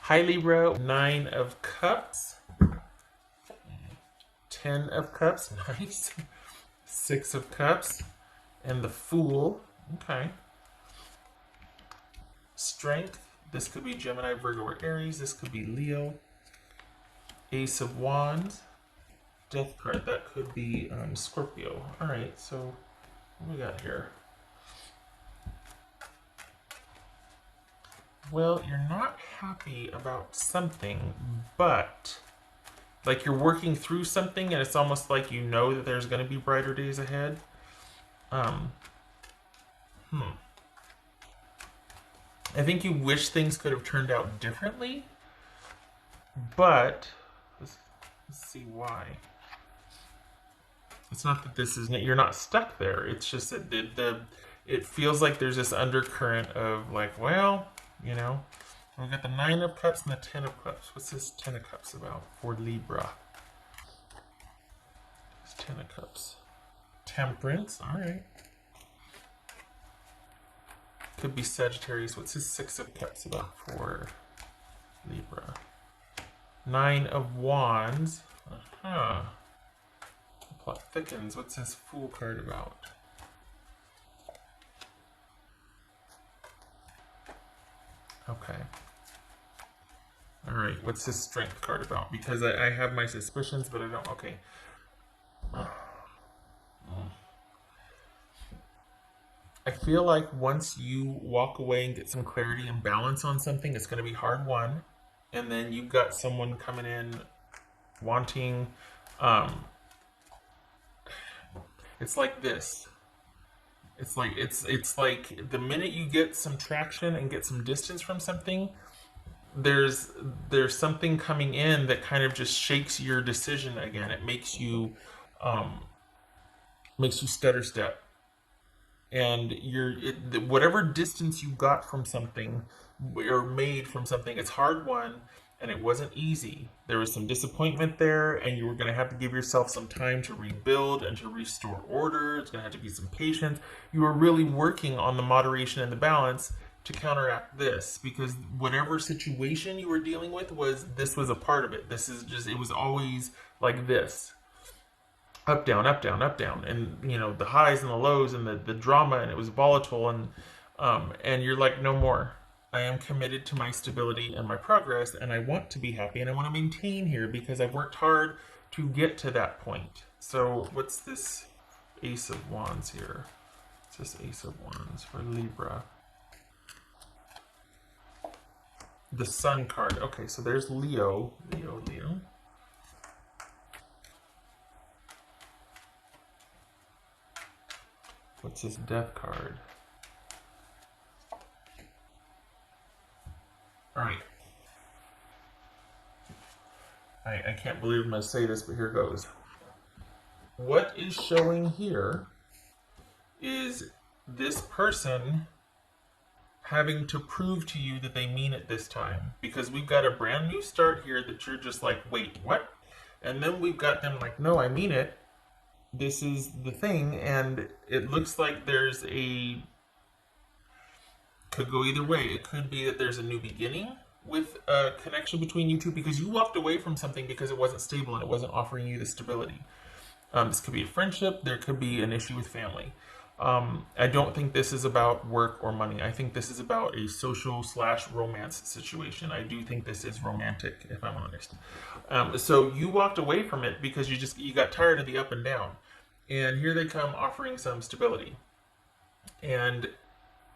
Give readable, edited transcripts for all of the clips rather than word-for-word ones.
Hi Libra, 9 of Cups, 10 of Cups, nice. 6 of Cups, and the Fool. Okay. Strength, this could be Gemini, Virgo, or Aries. This could be Leo. Ace of Wands. Death card, that could be Scorpio. Alright, so what we got here? Well, you're not happy about something, but like you're working through something and it's almost like you know that there's going to be brighter days ahead. I think you wish things could have turned out differently, but let's see why. It's not that this isn't, you're not stuck there. It's just that it feels like there's this undercurrent of like, well, you know, we've got the 9 of Cups and the 10 of Cups. What's this 10 of Cups about for Libra? It's 10 of Cups. Temperance, all right. Could be Sagittarius. What's his 6 of Cups about for Libra? 9 of Wands. The plot thickens. What's his Fool card about? Okay. Alright, what's his Strength card about? Because I have my suspicions, but I don't. Okay. I feel like once you walk away and get some clarity and balance on something, it's going to be hard won. And then you've got someone coming in wanting. It's like this. It's like the minute you get some traction and get some distance from something, there's something coming in that kind of just shakes your decision again. It makes you stutter step, and whatever distance you got from something or made from something, it's hard won and it wasn't easy. There was some disappointment there, and you were going to have to give yourself some time to rebuild and to restore order. It's going to have to be some patience. You were really working on the moderation and the balance to counteract this, because whatever situation you were dealing with this was a part of it. It was always like this. Up, down, up, down, up, down. And, the highs and the lows and the drama, and it was volatile, and you're like, no more. I am committed to my stability and my progress, and I want to be happy, and I want to maintain here because I've worked hard to get to that point. So what's this Ace of Wands here? What's this Ace of Wands for Libra? The Sun card. Okay, so there's Leo. Leo. What's this Death card? Alright. I can't believe I'm going to say this, but here goes. What is showing here is this person having to prove to you that they mean it this time. Because we've got a brand new start here that you're just like, wait, what? And then we've got them like, no, I mean it. This is the thing, and it looks like could go either way. It could be that there's a new beginning with a connection between you two because you walked away from something because it wasn't stable and it wasn't offering you the stability. This could be a friendship. There could be an issue with family. I don't think this is about work or money. I think this is about a social/romance situation. I do think this is romantic, if I'm honest. So you walked away from it because you got tired of the up and down. And here they come offering some stability. And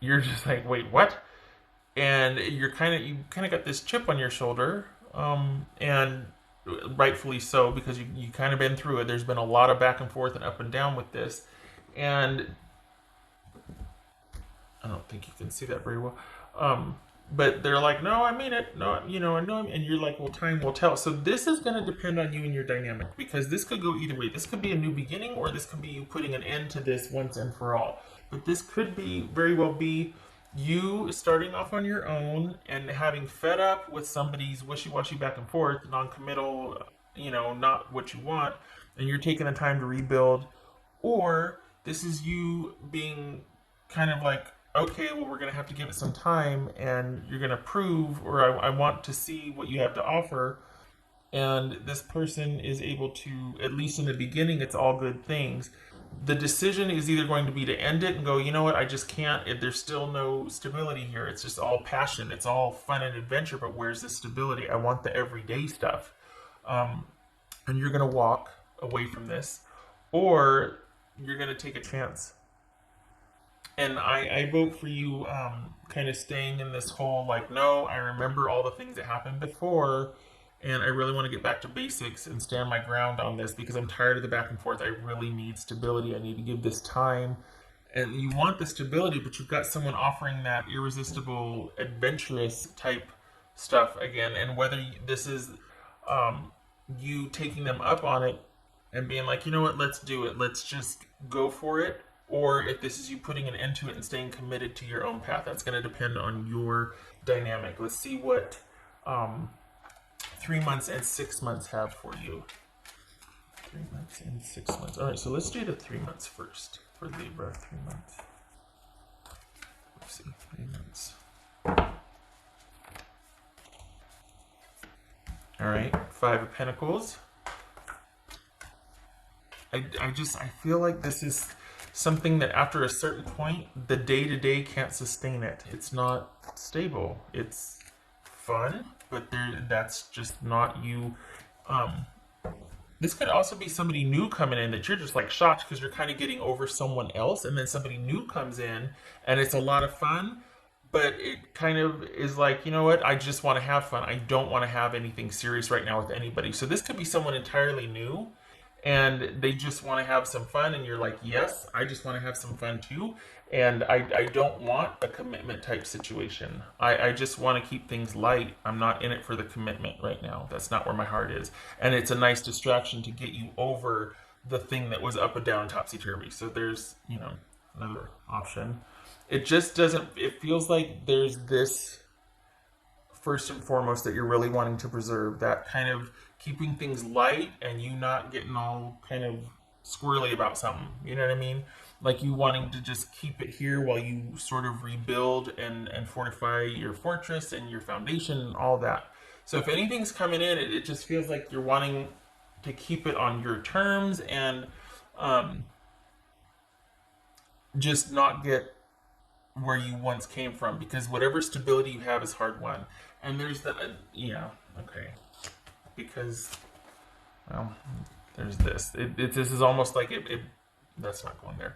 you're just like, wait, what? And you kind of got this chip on your shoulder, and rightfully so, because you kind of been through it. There's been a lot of back and forth and up and down with this, and I don't think you can see that very well. But they're like, no, I mean it. No, I know. And you're like, well, time will tell. So this is going to depend on you and your dynamic, because this could go either way. This could be a new beginning, or this could be you putting an end to this once and for all. But this could very well be you starting off on your own and having fed up with somebody's wishy-washy back and forth, non-committal, not what you want, and you're taking the time to rebuild. Or this is you being kind of like okay, well, we're going to have to give it some time, and you're going to prove, or I want to see what you have to offer. And this person is able to, at least in the beginning, it's all good things. The decision is either going to be to end it and go, you know what, I just can't, there's still no stability here. It's just all passion, it's all fun and adventure, but where's the stability? I want the everyday stuff. And you're going to walk away from this, or you're going to take a chance. And I vote for you, kind of staying in this whole, like, no, I remember all the things that happened before, and I really want to get back to basics and stand my ground on this because I'm tired of the back and forth. I really need stability. I need to give this time. And you want the stability, but you've got someone offering that irresistible, adventurous type stuff again. And whether this is you taking them up on it and being like, you know what, let's do it. Let's just go for it. Or if this is you putting an end to it and staying committed to your own path, that's going to depend on your dynamic. Let's see what 3 months and 6 months have for you. 3 months and 6 months. All right, so let's do the 3 months first for Libra. 3 months. Let's see, 3 months. All right, 5 of Pentacles. I feel like this is something that after a certain point, the day-to-day can't sustain it. It's not stable. It's fun, but that's just not you. This could also be somebody new coming in that you're just like shocked because you're kind of getting over someone else, and then somebody new comes in and it's a lot of fun, but it kind of is like, you know what, I just want to have fun. I don't want to have anything serious right now with anybody. So this could be someone entirely new and they just want to have some fun, and you're like, yes, I just want to have some fun too, and I don't want a commitment type situation. I just want to keep things light. I'm not in it for the commitment right now. That's not where my heart is, and it's a nice distraction to get you over the thing that was up and down, topsy-turvy. So there's, you know, another option. It just doesn't, it feels like there's this first and foremost that you're really wanting to preserve, that kind of keeping things light and you not getting all kind of squirrely about something. You know what I mean? Like you wanting to just keep it here while you sort of rebuild and fortify your fortress and your foundation and all that. So if anything's coming in, it just feels like you're wanting to keep it on your terms and just not get where you once came from, because whatever stability you have is hard won. And there's that, yeah, okay. Because, well, there's this. This is almost like it that's not going there.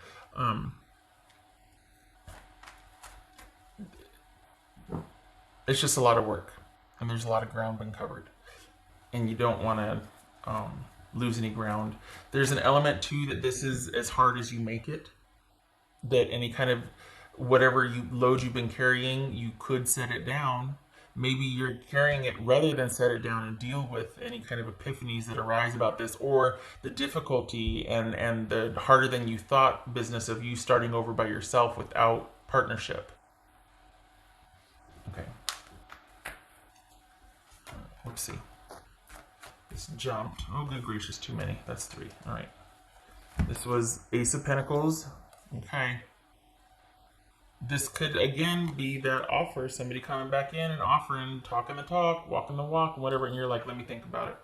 It's just a lot of work, and there's a lot of ground being covered, and you don't want to lose any ground. There's an element too that this is as hard as you make it. That any kind of whatever load you've been carrying, you could set it down. Maybe you're carrying it rather than set it down and deal with any kind of epiphanies that arise about this, or the difficulty and the harder than you thought business of you starting over by yourself without partnership. Okay. Whoopsie. This jumped. Oh, good gracious, too many. That's 3. All right. This was Ace of Pentacles. Okay. This could again be that offer, somebody coming back in and offering, talking the talk, walking the walk, whatever, and you're like, let me think about it.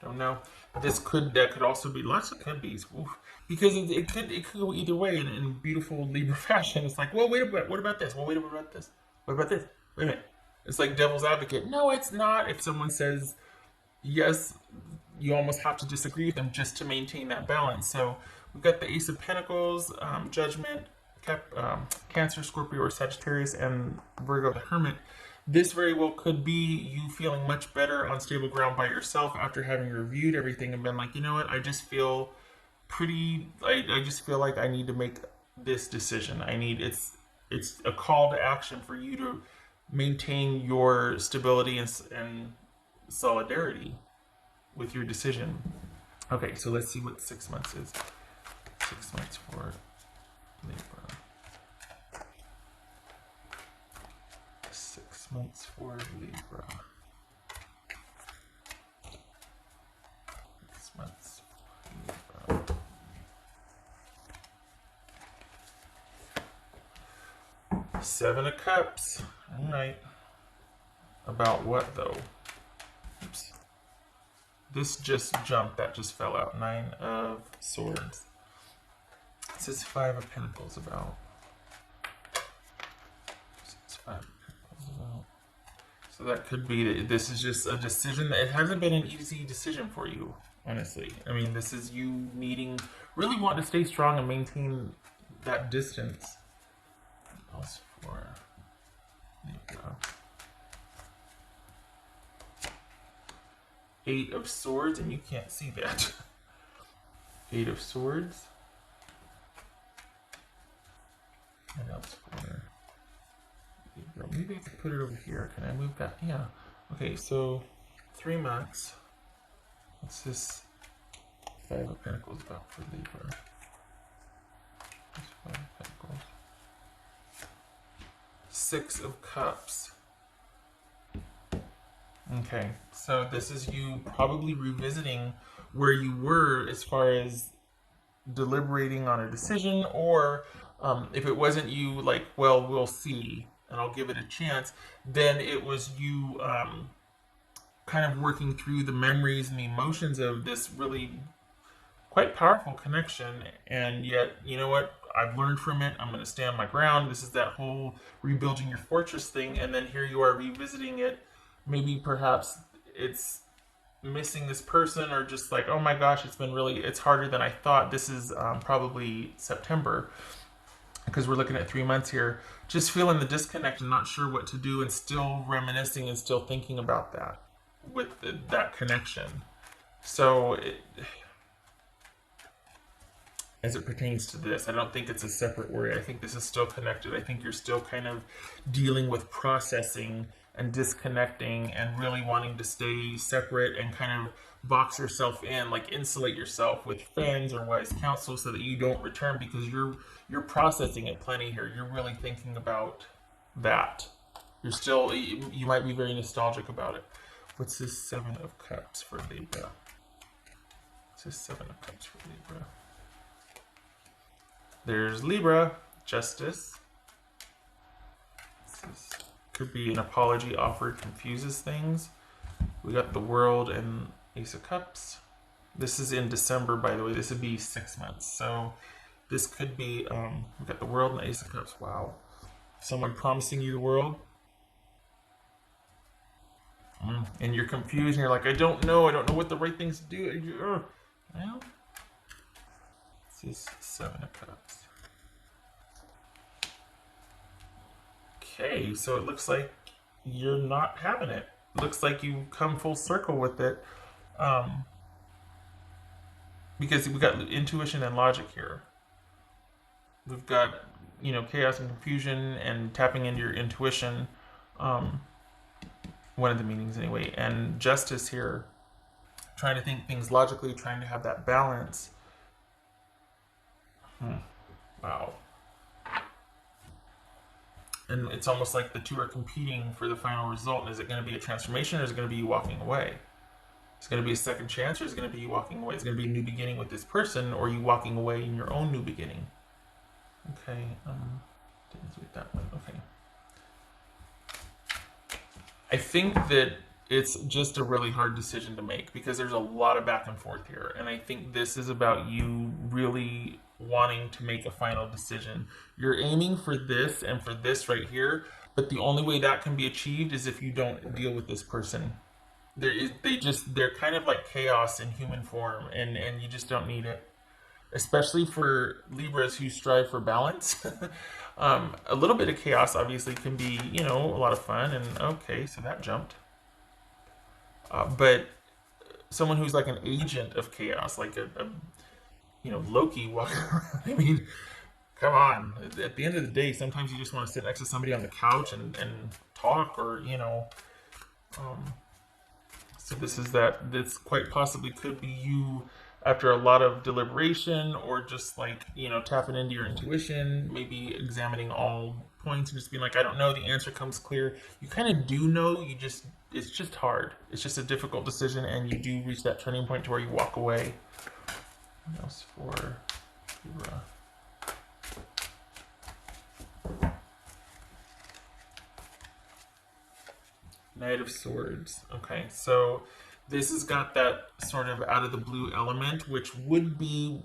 Don't know. That could also be lots of could be's, because it could go either way in beautiful Libra fashion. It's like, well, wait a minute, what about this? Well, wait, what about this? What about this? Wait a minute. It's like devil's advocate. No, it's not. If someone says yes, you almost have to disagree with them just to maintain that balance. So we've got the Ace of Pentacles, Judgment, Cancer, Scorpio, or Sagittarius, and Virgo the Hermit. This very well could be you feeling much better on stable ground by yourself after having reviewed everything and been like, you know what, I just feel I just feel like I need to make this decision. It's a call to action for you to maintain your stability and solidarity with your decision. Okay, so let's see what 6 months is. 6 months for Libra. 6 months for Libra. 6 months for Libra. Seven of Cups. All right. About what, though? Oops. This just jumped. That just fell out. Nine of Swords. This is Five of Pentacles about. It's Five of Pentacles about. So that could be that this is just a decision. It hasn't been an easy decision for you, honestly. I mean, this is you needing, really wanting to stay strong and maintain that distance. What else for Libra? Eight of Swords, and you can't see that. Eight of Swords. What else for Libra? Maybe I can put it over here. Can I move that? Yeah. Okay, so 3 months. What's this Five of Pentacles about for Libra? Five of Pentacles. Six of Cups. Okay, so this is you probably revisiting where you were as far as deliberating on a decision, or if it wasn't you like, well, we'll see and I'll give it a chance, then it was you kind of working through the memories and the emotions of this really quite powerful connection. And yet, you know what? I've learned from it. I'm going to stand my ground. This is that whole rebuilding your fortress thing. And then here you are revisiting it. Maybe perhaps it's missing this person, or just like, oh my gosh, it's harder than I thought. This is probably September, because we're looking at 3 months here. Just feeling the disconnect and not sure what to do, and still reminiscing and still thinking about that with that connection. So as it pertains to this, I don't think it's a separate worry. I think this is still connected. I think you're still kind of dealing with processing and disconnecting and really wanting to stay separate and kind of box yourself in, like insulate yourself with friends or wise counsel so that you don't return, because you're processing it plenty here. You're really thinking about that. You might be very nostalgic about it. What's this Seven of Cups for Libra? What's this Seven of Cups for Libra? There's Libra, Justice. This could be an apology offered, confuses things. We got the World and Ace of Cups. This is in December, by the way. This would be 6 months. So this could be, we got the World and the Ace of Cups. Wow. Someone promising you the world. And you're confused and you're like, I don't know what the right things to do. Well, this is Seven of Cups. Okay, so it looks like you're not having it. Looks like you come full circle with it, because we've got intuition and logic here. We've got, chaos and confusion and tapping into your intuition, one of the meanings anyway, and justice here, trying to think things logically, trying to have that balance. Wow. And it's almost like the two are competing for the final result. Is it going to be a transformation, or is it going to be you walking away? It's going to be a second chance, or is it going to be you walking away? It's going to be a new beginning with this person, or you walking away in your own new beginning. Okay, didn't read that one. Okay. I think that it's just a really hard decision to make, because there's a lot of back and forth here. And I think this is about you really wanting to make a final decision. You're aiming for this and for this right here, but the only way that can be achieved is if you don't deal with this person. They're kind of like chaos in human form, and you just don't need it. Especially for Libras who strive for balance. A little bit of chaos obviously can be, a lot of fun, and okay, so that jumped. But someone who's like an agent of chaos, like a Loki walking around. I mean, come on. At the end of the day, sometimes you just want to sit next to somebody on the couch and talk, or, so this quite possibly could be you after a lot of deliberation, or just like, tapping into your intuition, maybe examining all points and just being like, I don't know, the answer comes clear. You kind of do know, it's just hard. It's just a difficult decision, and you do reach that turning point to where you walk away. What else for Libra? Knight of Swords. Okay, so this has got that sort of out of the blue element, which would be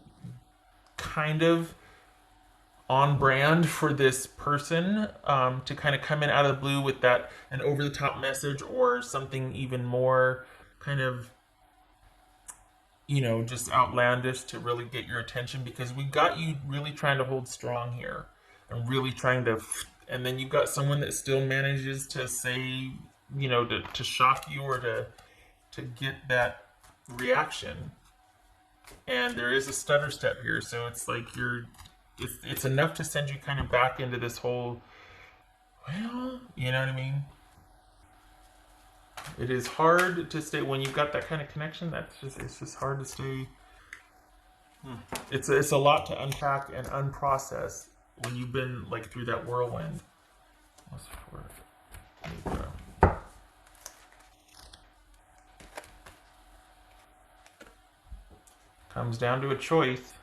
kind of on brand for this person, to kind of come in out of the blue with that an over the top message or something even more kind of, just outlandish to really get your attention, because we got you really trying to hold strong here and really trying to, and then you've got someone that still manages to say, to shock you or to get that reaction. And there is a stutter step here, so it's like it's enough to send you kind of back into this whole, well, you know what I mean? It is hard to stay when you've got that kind of connection. It's just hard to stay. It's a lot to unpack and unprocess when you've been like through that whirlwind. What's for Libra? Comes down to a choice.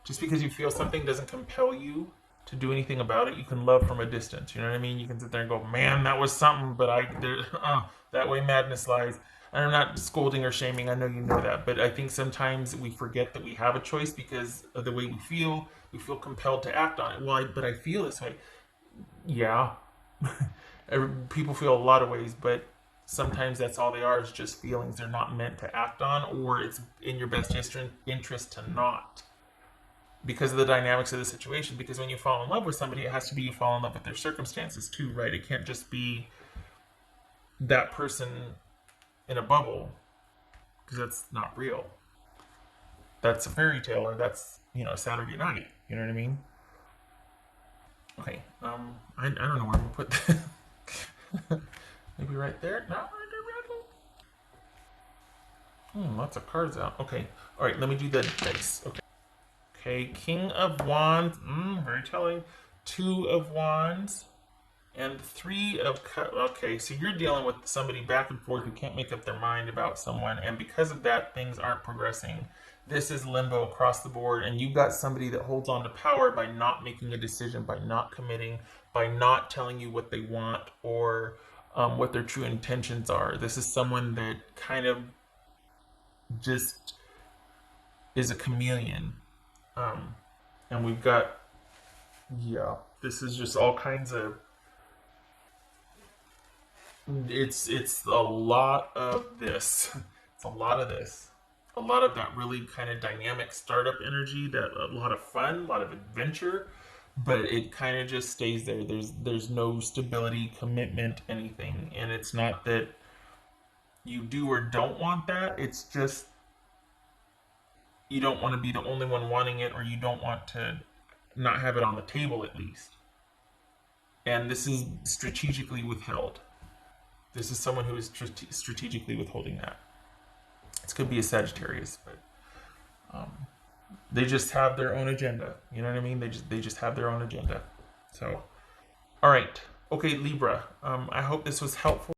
Just because you feel something doesn't compel you to do anything about it. You can love from a distance. You know what I mean? You can sit there and go, man, that was something, but that way madness lies. And I'm not scolding or shaming. I know you know that. But I think sometimes we forget that we have a choice because of the way we feel. We feel compelled to act on it. Well, but I feel this way. Yeah. People feel a lot of ways, but sometimes that's all they are, is just feelings. They're not meant to act on, or it's in your best interest to not. Because of the dynamics of the situation. Because when you fall in love with somebody, it has to be you fall in love with their circumstances too, right? It can't just be that person in a bubble, because that's not real. That's a fairy tale, or that's, Saturday night. You know what I mean? Okay. I don't know where I'm gonna put that. Maybe right there. Not right there. Lots of cards out. Okay. All right. Let me do the dice. Okay. Okay, King of Wands, very telling. 2 of Wands, and 3 of Cups. Okay, so you're dealing with somebody back and forth who can't make up their mind about someone, and because of that, things aren't progressing. This is limbo across the board, and you've got somebody that holds on to power by not making a decision, by not committing, by not telling you what they want or what their true intentions are. This is someone that kind of just is a chameleon. And we've got, this is just all kinds of, it's a lot of this. It's a lot of this. A lot of that really kind of dynamic startup energy, that a lot of fun, a lot of adventure, but it kind of just stays there. There's no stability, commitment, anything. And it's not that you do or don't want that. It's just you don't want to be the only one wanting it, or you don't want to not have it on the table at least. And this is strategically withheld. This is someone who is strategically withholding that. This could be a Sagittarius, but they just have their own agenda. You know what I mean? They just have their own agenda. So, all right. Okay, Libra. I hope this was helpful.